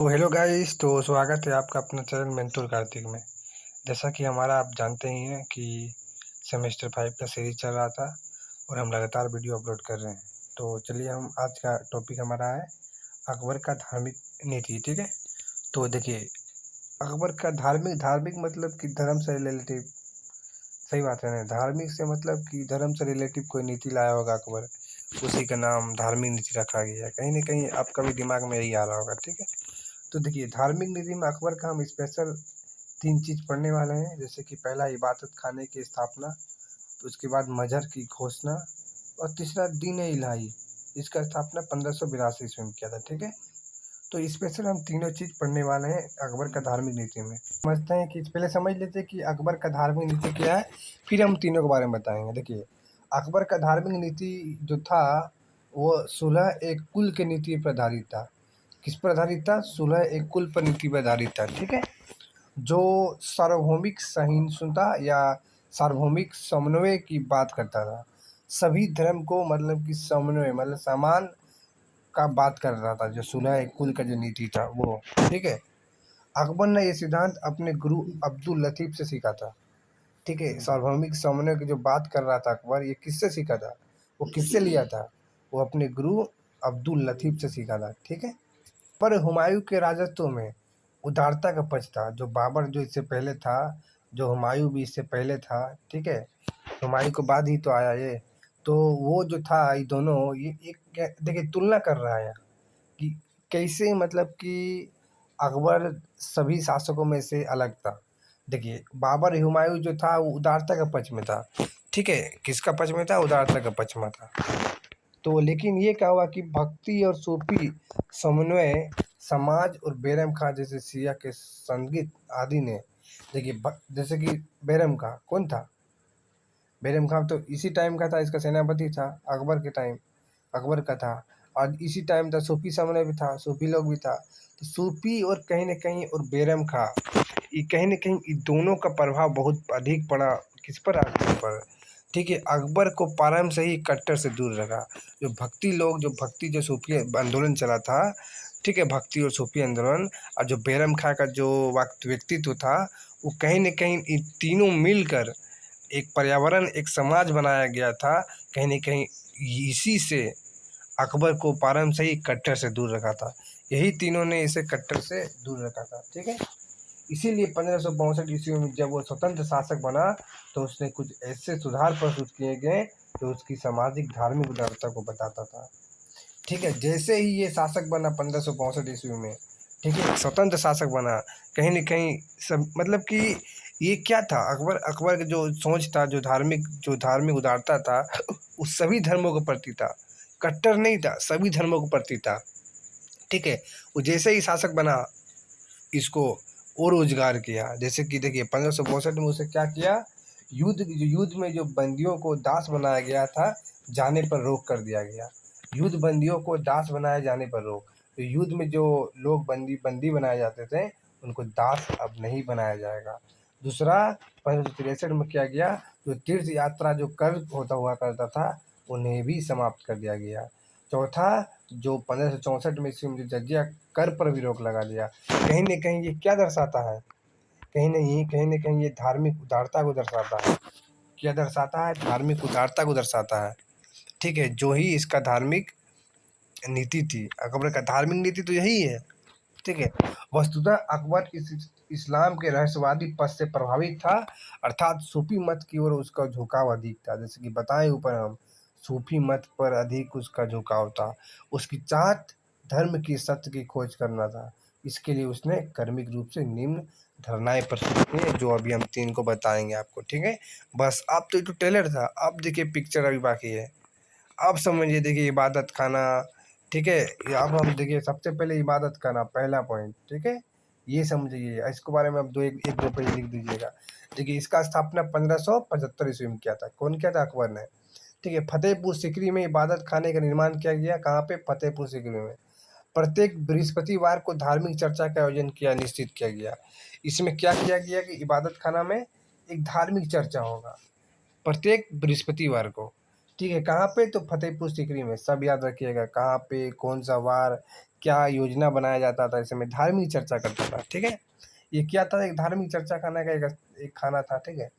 तो hello guys, तो स्वागत है आपका अपना चैनल मेंटोर कार्तिक में। जैसा कि हमारा आप जानते ही हैं कि सेमेस्टर 5 का सीरीज चल रहा था और हम लगातार वीडियो अपलोड कर रहे हैं। तो चलिए, हम आज का टॉपिक हमारा है अकबर का धार्मिक नीति। ठीक है, तो देखिए, अकबर का धार्मिक धार्मिक मतलब कि धर्म से रिलेटिव। सही बात है ना, धार्मिक से मतलब कि धर्म से रिलेटिव कोई नीति लाया होगा अकबर, उसी का नाम धार्मिक नीति रखा गया है। कहीं ना कहीं आपका भी दिमाग में यही आ रहा होगा। ठीक है, तो देखिए, धार्मिक नीति में अकबर का हम स्पेशल 3 चीज़ पढ़ने वाले हैं। जैसे कि पहला, इबादत खाने की स्थापना, तो उसके बाद मजहर की घोषणा, और तीसरा दीन इलाही। इसका स्थापना 1582 ईस्वी में किया था। ठीक है, तो स्पेशल हम तीनों चीज़ पढ़ने वाले हैं अकबर का धार्मिक नीति में। समझते हैं कि पहले समझ लेते हैं कि अकबर का धार्मिक नीति क्या है, फिर हम तीनों के बारे में बताएंगे। देखिए, अकबर का धार्मिक नीति जो था वो सुलह एक कुल के नीति पर आधारित था। किस पर आधारित था? सुलह एक कुल पर नीति पर आधारित था। ठीक है, जो सार्वभौमिक सहिष्णुता या सार्वभौमिक समन्वय की बात करता था। सभी धर्म को मतलब कि समन्वय मतलब समान का बात कर रहा था। जो सुलह एक कुल का जो नीति था वो। ठीक है, अकबर ने ये सिद्धांत अपने गुरु अब्दुल लतीफ से सीखा था। ठीक है, सार्वभौमिक समन्वय की जो बात कर रहा था अकबर, ये किससे सीखा था? वो किससे लिया था? वो अपने गुरु अब्दुल लतीफ से सीखा था। ठीक है, पर हुमायूं के राजत्व में उदारता का पक्ष था। जो बाबर जो इससे पहले था, जो हुमायूं भी इससे पहले था। ठीक है, हुमायूं के बाद ही तो आया ये। तो वो जो था, ये दोनों ये एक देखिए तुलना कर रहा है कि कैसे मतलब कि अकबर सभी शासकों में से अलग था। देखिए, बाबर हुमायूं जो था वो उदारता का पक्ष में था। ठीक है, किसका पक्ष में था? उदारता का पक्ष में था। तो लेकिन ये क्या हुआ कि भक्ति और सूफी समन्वय, समाज और बैरम खां जैसे सिया के संगीत आदि ने। देखिए, जैसे कि बैरम खां कौन था? बैरम खां तो इसी टाइम का था, इसका सेनापति था अकबर के टाइम, अकबर का था। और इसी टाइम था सूफी समन्वय भी था, सूफी लोग भी था। तो सूफी और कहीं ना कहीं और बैरम खां, ये कहीं ना कहीं इन दोनों का प्रभाव बहुत अधिक पड़ा। किस पर? अकबर पर। ठीक है, अकबर को प्रारंभ से ही कट्टर से दूर रखा। जो भक्ति लोग, जो भक्ति जो सूफी आंदोलन चला था। ठीक है, भक्ति और सूफी आंदोलन, और जो बैरम खां का जो व्यक्तित्व था, वो कहीं ना कहीं इन तीनों मिलकर एक पर्यावरण, एक समाज बनाया गया था। कहीं ना कहीं इसी से अकबर को प्रारंभ से ही कट्टर से दूर रखा था। यही तीनों ने इसे कट्टर से दूर रखा था। ठीक है, इसीलिए 1562 ईस्वी में जब वो स्वतंत्र शासक बना, तो उसने कुछ ऐसे सुधार प्रस्तुत किए गए जो उसकी सामाजिक धार्मिक उदारता को बताता था। ठीक है, जैसे ही ये शासक बना 1562 ईस्वी में, ठीक है, स्वतंत्र शासक बना, कहीं ना कहीं सब मतलब कि ये क्या था, अकबर अकबर का जो सोच था, जो धार्मिक उदारता था, वो सभी धर्मों के प्रति था। कट्टर नहीं था, सभी धर्मों के प्रति था। ठीक है, वो जैसे ही शासक बना, इसको और रोजगार किया। जैसे कि देखिए, 1562 में उसे क्या किया? युद्ध में जो बंदियों को दास बनाया गया था, जाने पर रोक कर दिया गया। युद्ध बंदियों को दास बनाए जाने पर रोक। तो युद्ध में जो लोग बंदी बनाए जाते थे, उनको दास अब नहीं बनाया जाएगा। दूसरा, 1563 में किया गया, जो तीर्थ यात्रा जो कर होता हुआ करता था, उन्हें भी समाप्त कर दिया गया। चौथा, जो 1564 में ईस्वी में जो जजिया कर पर भी रोक लगा दिया। कहीं ना कहीं ये क्या दर्शाता है? कहीं ना कहीं ये धार्मिक उदारता को दर्शाता है। क्या दर्शाता है? धार्मिक उदारता को दर्शाता है। ठीक है, जो ही इसका धार्मिक नीति थी, अकबर का धार्मिक नीति तो यही है। ठीक है, वस्तुतः अकबर इस्लाम के रहस्यवादी पथ से प्रभावित था, अर्थात सूफी मत की ओर उसका झुकाव अधिक था। जैसे कि बताएं ऊपर हम, सूफी मत पर अधिक उसका झुकाव था। उसकी चाहत धर्म की सत्य की खोज करना था। इसके लिए उसने कर्मिक रूप से निम्न धारणाएं प्रस्तुत की हैं, जो अभी हम 3 को बताएंगे आपको। ठीक है, बस अब तो ये तो ट्रेलर था, अब देखिए पिक्चर अभी बाकी है। अब समझिए, देखिए, इबादत खाना। ठीक है, अब हम देखिए, सबसे पहले इबादत खाना पहला पॉइंट। ठीक है, ये समझिए, इसके बारे में अब एक दो पेज लिख दीजिएगा। देखिए, इसका स्थापना 1575 ईस्वी में किया था। कौन किया था? अकबर ने। ठीक है, फतेहपुर सीकरी में इबादत खाने का निर्माण किया गया। कहाँ पे? फतेहपुर सीकरी में। प्रत्येक बृहस्पतिवार को धार्मिक चर्चा का आयोजन किया, निश्चित किया गया। इसमें क्या किया गया कि इबादत खाना में एक धार्मिक चर्चा होगा प्रत्येक बृहस्पतिवार को। ठीक है, कहाँ पे? तो फतेहपुर सीकरी में। सब याद रखिएगा, कहाँ पे, कौन सा वार, क्या योजना बनाया जाता था, ऐसे में धार्मिक चर्चा करता था। ठीक है, ये क्या था, एक धार्मिक चर्चा खाना का एक खाना था। ठीक है,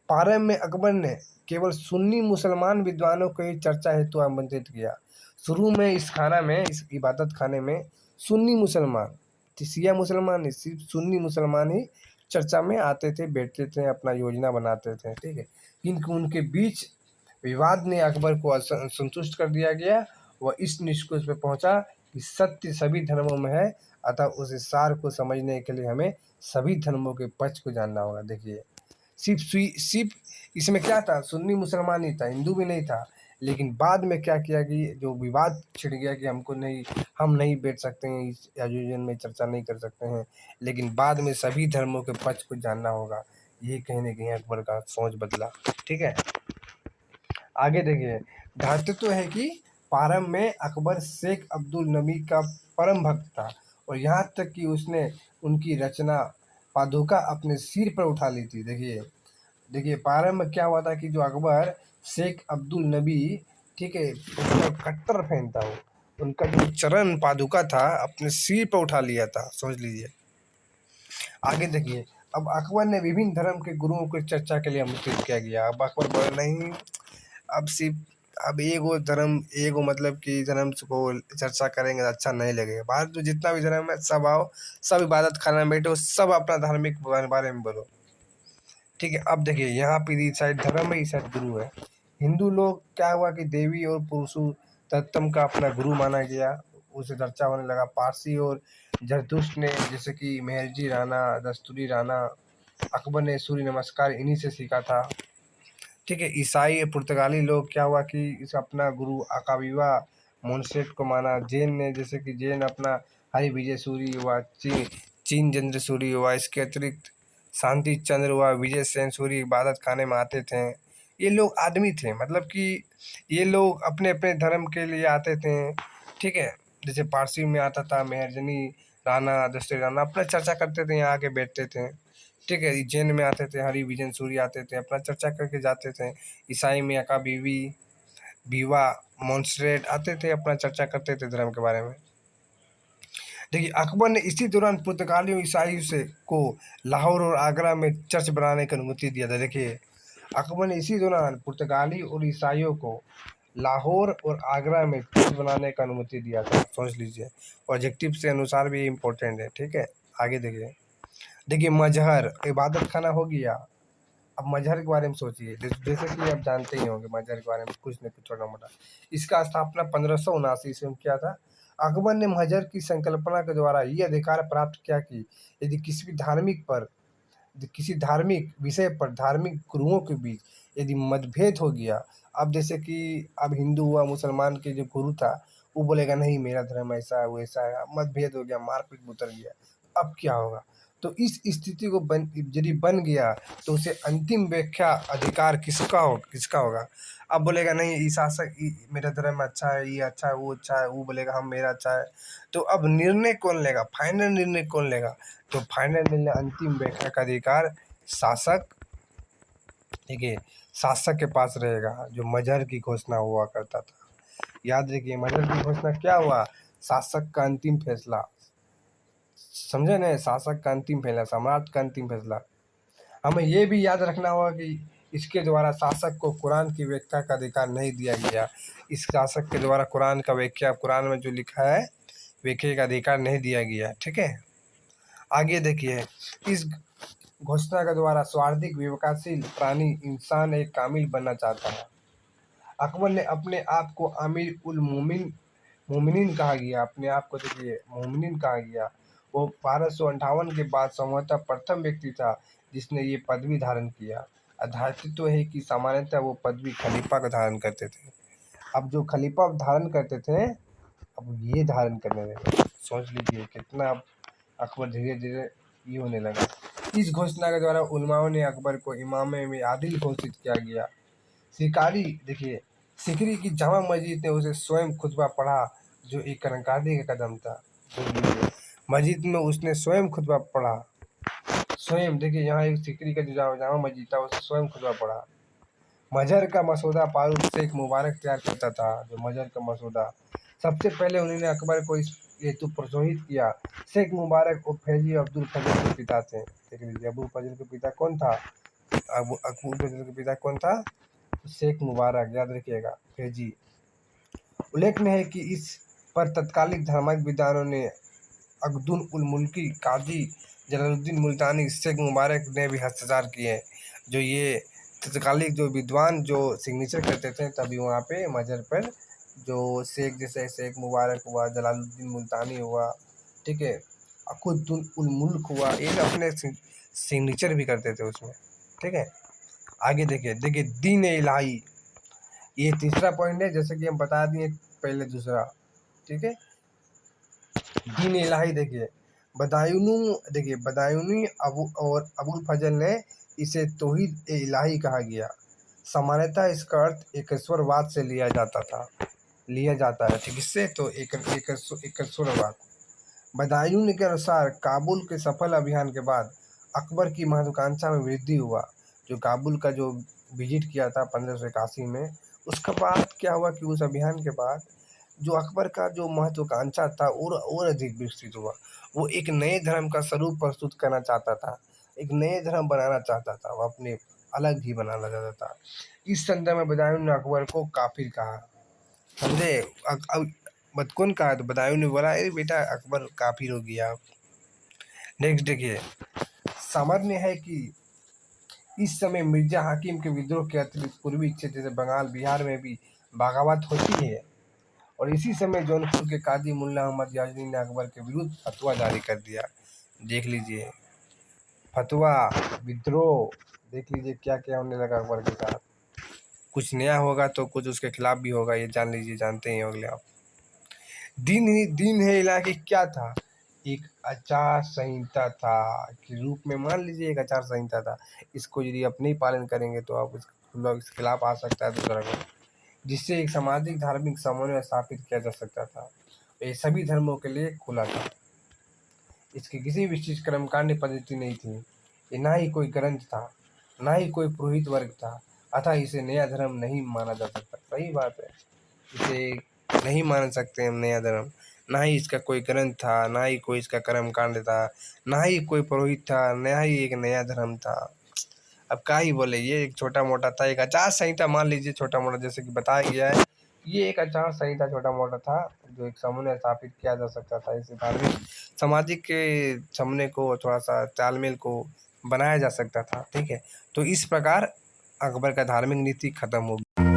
पारंब में अकबर ने केवल सुन्नी मुसलमान विद्वानों को ही चर्चा हेतु आमंत्रित किया। शुरू में इस खाना में, इस इबादत खाने में सुन्नी मुसलमान, शिया मुसलमान नहीं, सिर्फ सुन्नी मुसलमान ही चर्चा में आते थे, बैठते थे, अपना योजना बनाते थे। ठीक है, किंतु उनके बीच विवाद ने अकबर को असंतुष्ट कर दिया गया। वह इस निष्कर्ष पर पहुंचा कि सत्य सभी धर्मों में है, अतः उस सार को समझने के लिए हमें सभी धर्मों के पक्ष को जानना होगा। देखिए, सिर्फ इसमें क्या था, सुन्नी मुसलमान ही था, हिंदू भी नहीं था। लेकिन बाद में क्या किया कि जो विवाद छिड़ गया कि हम नहीं बैठ सकते हैं, इस आयोजन में चर्चा नहीं कर सकते हैं, लेकिन बाद में सभी धर्मों के पक्ष को जानना होगा। ये कहीं ना कहीं अकबर का सोच बदला। ठीक है, आगे देखिए, धातुत्व है कि पारंब में अकबर शेख अब्दुल नबी का परम भक्त था, और यहाँ तक कि उसने उनकी रचना पादुका अपने सिर पर उठा ली थी। देखिए पारंब में क्या हुआ था कि जो अकबर शेख अब्दुल नबी, ठीक है, उसका कट्टर फैन था, वो उनका जो चरण पादुका था अपने सिर पर उठा लिया था, समझ लीजिए। आगे देखिए, अब अकबर ने विभिन्न धर्म के गुरुओं को चर्चा के लिए आमंत्रित किया गया। अब अकबर बोले नहीं, अब सिर्फ अब एगो धर्म, एगो मतलब कि धर्म को चर्चा करेंगे तो अच्छा नहीं लगेगा। बाहर तो जितना भी धर्म है सब आओ, सब इबादत खाना में बैठो, सब अपना धार्मिक बारे में बोलो। ठीक है, अब देखिए यहाँ पे इस साइड धर्म है, इस साइड गुरु है। हिंदू लोग क्या हुआ कि देवी और पुरुषु तत्तम का अपना गुरु माना गया, उसे चर्चा होने लगा। पारसी और जरदुश्त ने, जैसे कि मेहरजी राणा, दस्तूरी राणा, अकबर ने सूर्य नमस्कार इन्हीं से सीखा था। ठीक है, ईसाई पुर्तगाली लोग क्या हुआ कि इस अपना गुरु अकाविवा मोन्सेट को माना। जैन ने, जैसे कि जैन अपना हरि विजय सूरी हुआ, चीन चंद्र सूरी हुआ। इसके अतिरिक्त शांति चंद्र हुआ, विजय सेन सूरी इबादत खाने में आते थे। ये लोग आदमी थे, मतलब कि ये लोग अपने अपने धर्म के लिए आते थे। ठीक है, जैसे पारसी में आता था मेहरजनी राणा, दस्तूरी राणा, अपना चर्चा करते थे, यहाँ आके बैठते थे। ठीक है, जैन में आते थे हरि विजन सूर्य आते थे, अपना चर्चा करके जाते थे। ईसाई में अका बीवी बीवा मॉन्स्ट्रेट आते थे, अपना चर्चा करते थे धर्म के बारे में। देखिए, अकबर ने इसी दौरान पुर्तगालियों ईसाई से को लाहौर और आगरा में चर्च बनाने की अनुमति दिया था। देखिए, अकबर ने इसी दौरान पुर्तगाली और ईसाइयों को लाहौर और आगरा में चर्च बनाने का अनुमति दिया था, सोच लीजिए। ऑब्जेक्टिव से अनुसार भी इम्पोर्टेंट है। ठीक है, आगे देखिए मजहर इबादत खाना हो गया। अब मजहर के बारे में सोचिए, जैसे कि आप जानते ही होंगे मजहर के बारे में कुछ न कुछ छोटा मोटा। इसका स्थापना 1579 ईस्वी में किया था। अकबर ने मजहर की संकल्पना के द्वारा ये अधिकार प्राप्त किया कि यदि किसी धार्मिक विषय पर धार्मिक गुरुओं के बीच यदि मतभेद हो गया, अब जैसे कि अब हिंदू हुआ, मुसलमान के जो गुरु था वो बोलेगा नहीं मेरा धर्म ऐसा है वैसा है, मतभेद हो गया, मारपीट उतर गया, अब क्या होगा। तो इस स्थिति को यदि बन गया तो उसे अंतिम व्याख्या अधिकार किसका होगा। अब बोलेगा नहीं ई शासक मेरा धर्म अच्छा है, ये अच्छा है, वो अच्छा है, वो बोलेगा हम मेरा अच्छा है। तो अब निर्णय कौन लेगा, फाइनल निर्णय कौन लेगा। तो फाइनल निर्णय, अंतिम व्याख्या का अधिकार शासक, ठीक है, शासक के पास रहेगा, जो मजहर की घोषणा हुआ करता था। याद रखिए, मजहर की घोषणा क्या हुआ, शासक का अंतिम फैसला, समझे ना, शासक का अंतिम फैसला, सम्राट का अंतिम फैसला। हमें यह भी याद रखना होगा कि इसके द्वारा शासक को कुरान की व्याख्या का अधिकार नहीं दिया गया। इस शासक के द्वारा कुरान का व्याख्या, कुरान में जो लिखा है व्याख्या का अधिकार नहीं दिया गया। ठीक है, आगे देखिए, इस घोषणा के द्वारा स्वार्थिक विवेकशील प्राणी इंसान एक कामिल बनना चाहता है। अकबर ने अपने आप को आमिर उल मोमिनीन कहा गया, अपने आप को देखिए मोमिनीन कहा गया। वो 1258 के बाद संभवतः प्रथम व्यक्ति था जिसने ये पदवी धारण किया। आधारित है कि सामान्यतः वो पदवी खलीफा का धारण करते थे। अब जो खलीफा धारण करते थे अब ये धारण करने लगे, सोच लीजिए कितना अकबर धीरे धीरे ये होने लगा। इस घोषणा के द्वारा उलमाओं ने अकबर को इमाम में आदिल घोषित किया गया। शिकारी देखिए, सिकरी की जामा मस्जिद ने उसे स्वयं खुतबा पढ़ा, जो एक कर्मकांडी का कदम था। मस्जिद में उसने स्वयं खुतबा पढ़ा, स्वयं। देखिए यहाँ एक सिकरी का जो जामा मस्जिद था उसने स्वयं खुतबा पढ़ा। मजहर का मसौदा फारूक शेख मुबारक तैयार करता था। जो मजहर का मसौदा सबसे पहले उन्होंने अकबर को इस हेतु प्रोत्साहित किया। शेख मुबारक और फैजी अब्दुल फजल के पिता थे। देख लीजिए, अबुल फजल के पिता कौन था? अबुल फजल के पिता कौन था? शेख मुबारक, याद रखिएगा, फैजी। उल्लेखनीय है कि इस पर तत्कालीन धार्मिक विद्वानों ने अब्दुल उल मुल्की, काजी जलालुद्दीन मुल्तानी, शेख मुबारक ने भी हस्ताक्षर किए। जो ये तत्कालीन जो विद्वान जो सिग्नेचर करते थे, तभी वहाँ पे मजहर पर जो शेख, जैसे शेख मुबारक हुआ, जलालुद्दीन मुल्तानी हुआ, ठीक है, अकुदुल उल मुल्क हुआ, ये अपने सिग्नेचर भी करते थे उसमें, ठीक है। आगे देखिए दीन इलाही, ये तीसरा पॉइंट है, जैसे कि हम बता दिए पहले दूसरा, ठीक है। दीन इलाही देखिए बदायूनी अबुल फजल ने इसे तौहीद इलाही कहा गया। सामान्यतः इसका अर्थ एकेश्वरवाद से लिया जाता है, ठीक। इससे तो एकेश्वरवाद। बदायूनी के अनुसार काबुल के सफल अभियान के बाद अकबर की महत्वाकांक्षा में वृद्धि हुआ। जो काबुल का जो विजिट किया था 1581 में, उसके बाद क्या हुआ कि उस अभियान के बाद जो अकबर का जो महत्वाकांक्षा था और अधिक विकसित हुआ। वो एक नए धर्म का स्वरूप प्रस्तुत करना चाहता था, एक नए धर्म बनाना चाहता था, वो अपने अलग ही बनाना चाहता था। इस संदर्भ में बदायूं ने अकबर को काफिर कहा, समझे। अब कौन कहा? तो बदायूं ने बोला, अरे बेटा अकबर काफिर हो गया। नेक्स्ट देखिए, सामान्य है कि इस समय मिर्जा हाकिम के विद्रोह के अतिरिक्त पूर्वी क्षेत्र जैसे बंगाल, बिहार में भी बगावत होती है। और इसी समय जौनपुर के काजी मुल्ला अहमद याजनी ने अकबर के विरुद्ध फतवा जारी कर दिया। देख लीजिए, फतवा, विद्रोह, देख लीजिए क्या क्या होने लगा अकबर के साथ। कुछ नया होगा तो कुछ उसके खिलाफ भी होगा, ये जान लीजिए, जानते ही होंगे आप। दीन है इलाके क्या था? एक आचार संहिता था कि रूप में, मान लीजिए एक आचार संहिता था। इसको यदि आप नहीं पालन करेंगे तो आप इसके खिलाफ आ सकता है दूसरा को, जिससे एक सामाजिक धार्मिक समन्वय स्थापित किया जा सकता था। ये सभी धर्मों के लिए खुला था। इसकी किसी विशिष्ट कर्मकांड पद्धति नहीं थी। ये ना ही कोई ग्रंथ था, ना ही कोई पुरोहित वर्ग था, अतः इसे नया धर्म नहीं माना जा सकता। सही बात है, इसे नहीं मान सकते हम नया धर्म। ना ही इसका कोई ग्रंथ था, ना ही कोई इसका कर्मकांड था, ना ही कोई पुरोहित था, ना ही एक नया धर्म था। अब क्या ही बोले, ये एक छोटा मोटा था, एक आचार संहिता मान लीजिए, छोटा मोटा, जैसे कि बताया गया है, ये एक आचार संहिता छोटा मोटा था जो एक समन्वय स्थापित किया जा सकता था। इसे धार्मिक सामाजिक के समन्वय को, थोड़ा सा तालमेल को बनाया जा सकता था, ठीक है। तो इस प्रकार अकबर का धार्मिक नीति खत्म हो गई।